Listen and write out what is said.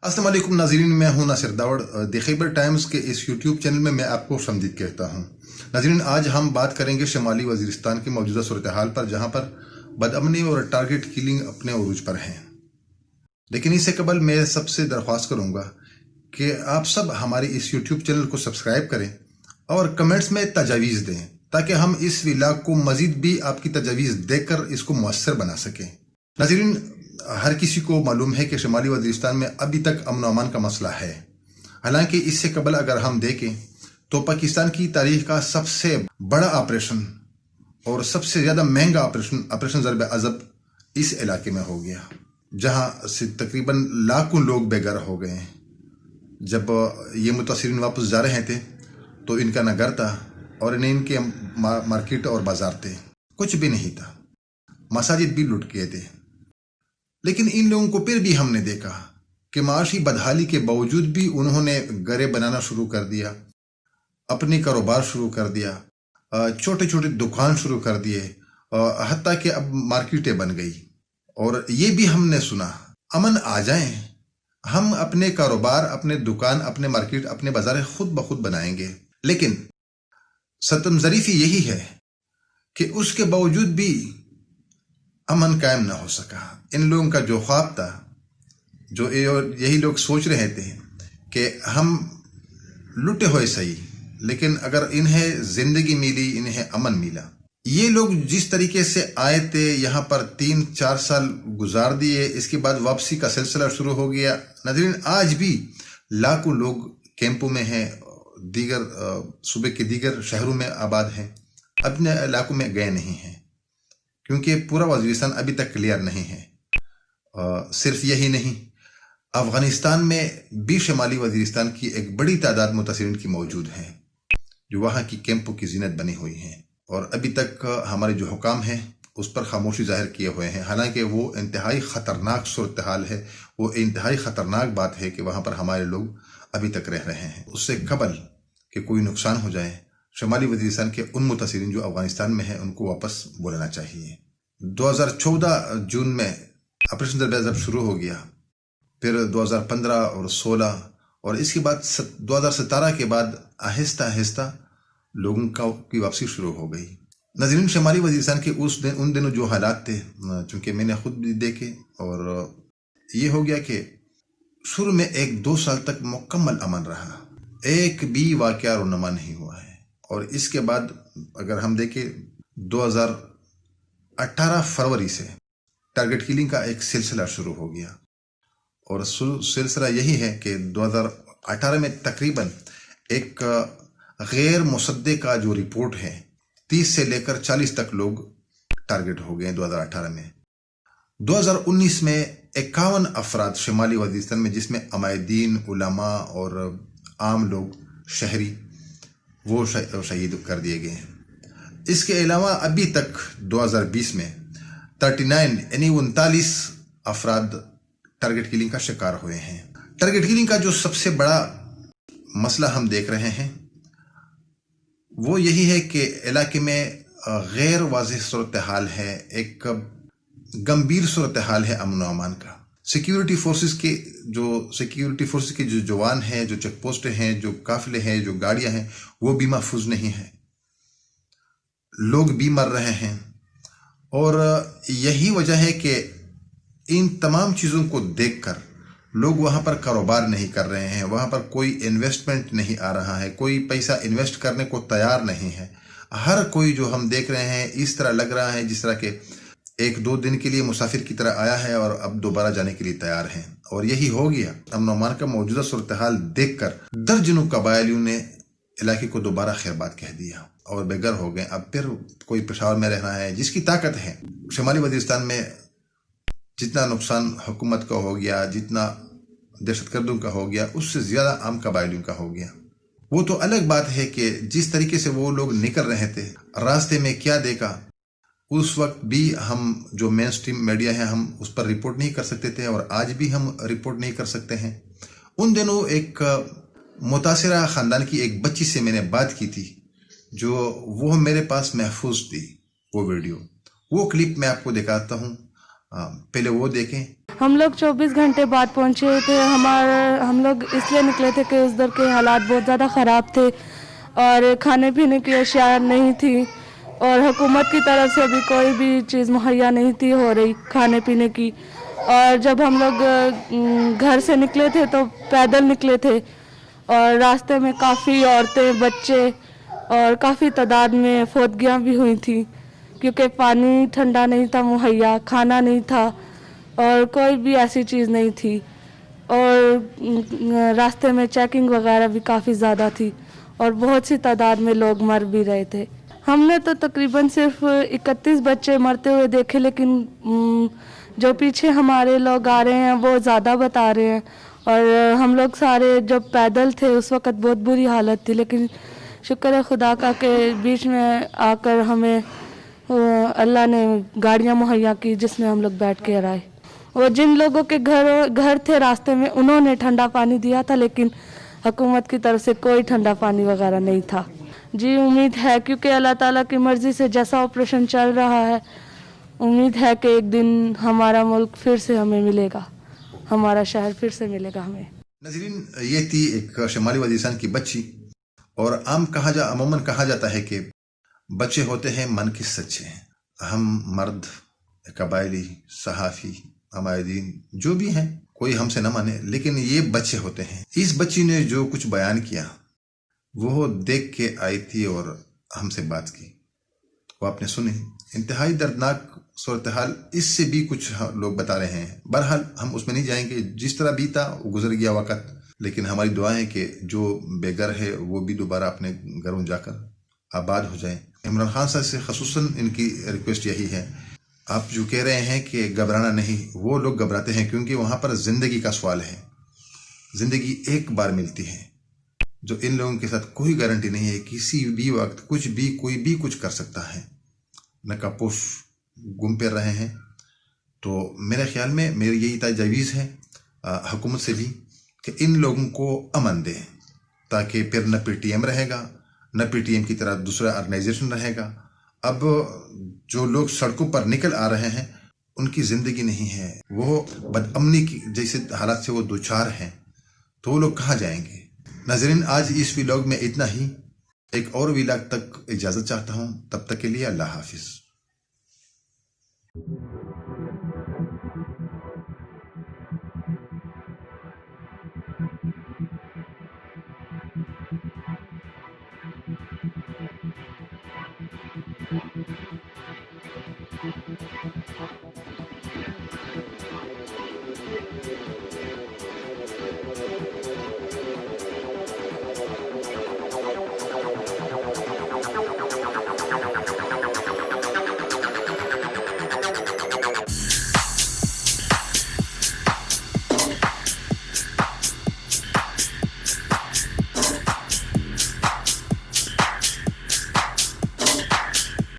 अस्सलाम वालेकुम नाज़रीन, मैं हूं नासिर दावड़। द खैबर टाइम्स के इस यूट्यूब चैनल में मैं आपको खुशामदीद कहता हूं। नाज़रीन, आज हम बात करेंगे शुमाली वज़ीरिस्तान की मौजूदा सूरत हाल पर, जहां पर बदअमनी और टारगेट किलिंग अपने उरूज पर हैं। लेकिन इससे कबल मैं सबसे दरख्वास्त करूंगा कि आप सब हमारे इस यूट्यूब चैनल को सब्सक्राइब करें और कमेंट्स में तजावीज़ दें, ताकि हम इस व्लॉग को मज़ीद भी आपकी तजावीज़ देकर इसको मुअस्सर बना सकें। नाज़रीन, हर किसी को मालूम है कि शुमाली वज़ीरिस्तान में अभी तक अमन अमान का मसला है। हालांकि इससे कबल अगर हम देखें तो पाकिस्तान की तारीख का सबसे बड़ा ऑपरेशन और सबसे ज़्यादा महंगा ऑपरेशन ज़रब अज़ब इस इलाके में हो गया, जहां से तकरीबन लाखों लोग बेघर हो गए। जब ये मुतासिरीन वापस जा रहे थे तो इनका न घर था और न इनके मार्केट और बाजार थे, कुछ भी नहीं था। मसाजिद भी लुट गए थे। लेकिन इन लोगों को फिर भी हमने देखा कि माशी बदहाली के बावजूद भी उन्होंने घरें बनाना शुरू कर दिया, अपनी कारोबार शुरू कर दिया, छोटे छोटे दुकान शुरू कर दिए, हत्ता कि अब मार्केटें बन गई। और ये भी हमने सुना, अमन आ जाए, हम अपने कारोबार, अपने दुकान, अपने मार्केट, अपने बाजार खुद ब खुद बनाएंगे। लेकिन सतम ज़रीफ़ी यही है कि उसके बावजूद भी अमन कायम ना हो सका। इन लोगों का जो ख्वाब था, जो यही लोग सोच रहे थे कि हम लुटे हुए सही, लेकिन अगर इन्हें जिंदगी मिली, इन्हें अमन मिला। ये लोग जिस तरीके से आए थे, यहाँ पर 3-4 साल गुजार दिए, इसके बाद वापसी का सिलसिला शुरू हो गया। नाज़रीन, आज भी लाखों लोग कैंपों में हैं, दीगर सूबे के दीगर शहरों में आबाद हैं, अपने इलाकों में गए नहीं हैं, क्योंकि पूरा वज़ीरिस्तान अभी तक क्लियर नहीं है। सिर्फ यही नहीं, अफ़गानिस्तान में भी शुमाली वज़ीरिस्तान की एक बड़ी तादाद मुतासिरीन की मौजूद हैं, जो वहाँ की कैंपों की जीनत बनी हुई हैं, और अभी तक हमारे जो हुकाम हैं उस पर खामोशी जाहिर किए हुए हैं। हालांकि वो इंतहाई ख़तरनाक सूरत हाल है, वो इंतहाई ख़तरनाक बात है कि वहाँ पर हमारे लोग अभी तक रह रहे हैं। उससे कबल कि कोई नुकसान हो जाए, शुमाली वज़ीरिस्तान के उन मुतासिरीन जो अफ़गानिस्तान में हैं उनको वापस बुलाना चाहिए। 2014 जून में ऑपरेशन ज़रब अज़ब शुरू हो गया, फिर 2015 और 16, और इसके बाद 2017 के बाद आहिस्ता आहिस्ता लोगों की वापसी शुरू हो गई। नाज़रीन, शुमाली वज़ीरिस्तान के उन दिनों जो हालात थे, चूँकि मैंने खुद भी देखे, और ये हो गया कि शुरू में 1-2 साल तक मुकम्मल अमन रहा, एक भी वाक़या रुनमा नहीं हुआ है। और इसके बाद अगर हम देखें 2018 फरवरी से टारगेट किलिंग का एक सिलसिला शुरू हो गया, और सिलसिला यही है कि 2018 में तकरीबन एक गैर मुसद्दे का जो रिपोर्ट है, 30 से लेकर 40 तक लोग टारगेट हो गए 2018 में। 2019 में 51 अफराद शुमाली वज़ीरिस्तान में, जिसमें अमायदीन, उलमा और आम लोग, शहरी, वो शहीद कर दिए गए हैं। इसके अलावा अभी तक 2020 में 39 यानी 39 अफराद टारगेट किलिंग का शिकार हुए हैं। टारगेट किलिंग का जो सबसे बड़ा मसला हम देख रहे हैं वो यही है कि इलाके में गैर वाज़ेह सूरत हाल है, एक गंभीर सूरत हाल है अमन व अमान का। सिक्योरिटी फोर्सेस के जो जवान हैं, जो चेक पोस्ट हैं, जो काफिले हैं, जो गाड़ियां हैं, वो भी महफूज नहीं है, लोग भी मर रहे हैं। और यही वजह है कि इन तमाम चीज़ों को देखकर लोग वहाँ पर कारोबार नहीं कर रहे हैं, वहाँ पर कोई इन्वेस्टमेंट नहीं आ रहा है, कोई पैसा इन्वेस्ट करने को तैयार नहीं है। हर कोई जो हम देख रहे हैं, इस तरह लग रहा है जिस तरह के 1-2 दिन के लिए मुसाफिर की तरह आया है और अब दोबारा जाने के लिए तैयार है। और यही हो गया। अमन अमान का मौजूदा सूरत हाल देखकर दर्जनों कबायलियों ने इलाके को दोबारा खैरबाद कह दिया और बेघर हो गए। अब फिर कोई पेशावर में रहना है, जिसकी ताकत है। शुमाली वज़ीरिस्तान में जितना नुकसान हुकूमत का हो गया, जितना दहशतगर्दों का हो गया, उससे ज़्यादा आम कबायलियों का हो गया। वो तो अलग बात है कि जिस तरीके से वो लोग निकल रहे थे, रास्ते में क्या देखा, उस वक्त भी हम जो मेन स्ट्रीम मीडिया है, हम उस पर रिपोर्ट नहीं कर सकते थे, और आज भी हम रिपोर्ट नहीं कर सकते हैं। उन दिनों एक मुतासिरा ख़ानदान की एक बच्ची से मैंने बात की थी, जो वो मेरे पास महफूज थी, वो वीडियो, वो क्लिप मैं आपको दिखाता हूँ। पहले वो देखें। हम लोग 24 घंटे बाद पहुंचे थे। हम लोग इसलिए निकले थे कि उधर के हालात बहुत ज़्यादा ख़राब थे और खाने पीने की अशिया नहीं थी और हुकूमत की तरफ से भी कोई भी चीज़ मुहैया नहीं थी हो रही खाने पीने की। और जब हम लोग घर से निकले थे तो पैदल निकले थे और रास्ते में काफ़ी औरतें, बच्चे और काफ़ी तादाद में फौतगियाँ भी हुई थी क्योंकि पानी ठंडा नहीं था मुहैया, खाना नहीं था और कोई भी ऐसी चीज़ नहीं थी। और रास्ते में चेकिंग वगैरह भी काफ़ी ज़्यादा थी और बहुत सी तादाद में लोग मर भी रहे थे। हमने तो तकरीबन सिर्फ 31 बच्चे मरते हुए देखे, लेकिन जो पीछे हमारे लोग आ रहे हैं वो ज़्यादा बता रहे हैं। और हम लोग सारे जब पैदल थे उस वक़्त बहुत बुरी हालत थी, लेकिन शुक्र है खुदा का कि बीच में आकर हमें अल्लाह ने गाड़ियाँ मुहैया की जिसमें हम लोग बैठ के आए। और जिन लोगों के घर थे रास्ते में उन्होंने ठंडा पानी दिया था, लेकिन हुकूमत की तरफ से कोई ठंडा पानी वगैरह नहीं था। जी उम्मीद है क्योंकि अल्लाह ताला की मर्ज़ी से जैसा ऑपरेशन चल रहा है, उम्मीद है कि एक दिन हमारा मुल्क फिर से हमें मिलेगा, हमारा शहर फिर से मिलेगा हमें। नजरीन, ये थी एक शुमाली वजीरिस्तान की बच्ची। और अमूमन कहा जाता है कि बच्चे होते हैं मन के सच्चे। हम मर्द, कबायली, सहाफ़ी, हमायदीन जो भी हैं, कोई हमसे न माने, लेकिन ये बच्चे होते हैं। इस बच्ची ने जो कुछ बयान किया वो देख के आई थी और हमसे बात की, वो आपने सुनी। इंतहाई दर्दनाक सूरत हाल, इससे भी कुछ लोग बता रहे हैं। बहरहाल हम उसमें नहीं जाएंगे, जिस तरह भी था वो गुजर गया वक़्त। लेकिन हमारी दुआ है कि जो बेघर है वो भी दोबारा अपने घरों जाकर आबाद हो जाएं। इमरान खान साहब से खसूसन इनकी रिक्वेस्ट यही है, आप जो कह रहे हैं कि घबराना नहीं, वो लोग घबराते हैं क्योंकि वहाँ पर ज़िंदगी का सवाल है। ज़िंदगी एक बार मिलती है, जो इन लोगों के साथ कोई गारंटी नहीं है। किसी भी वक्त कुछ भी, कोई भी कुछ कर सकता है। नकाबपोश घूम फिर रहे हैं। तो मेरे ख्याल में मेरी यही तजवीज़ है हुकूमत से भी कि इन लोगों को अमन दें, ताकि फिर न PTM रहेगा, न PTM की तरह दूसरा ऑर्गेनाइजेशन रहेगा। अब जो लोग सड़कों पर निकल आ रहे हैं उनकी ज़िंदगी नहीं है, वो बदअमनी की जैसे हालात से वो दो चार हैं, तो वो लोग कहाँ जाएंगे। नाज़रीन, आज इस व्लॉग में इतना ही। एक और व्लॉग तक इजाज़त चाहता हूँ, तब तक के लिए अल्लाह हाफिज़।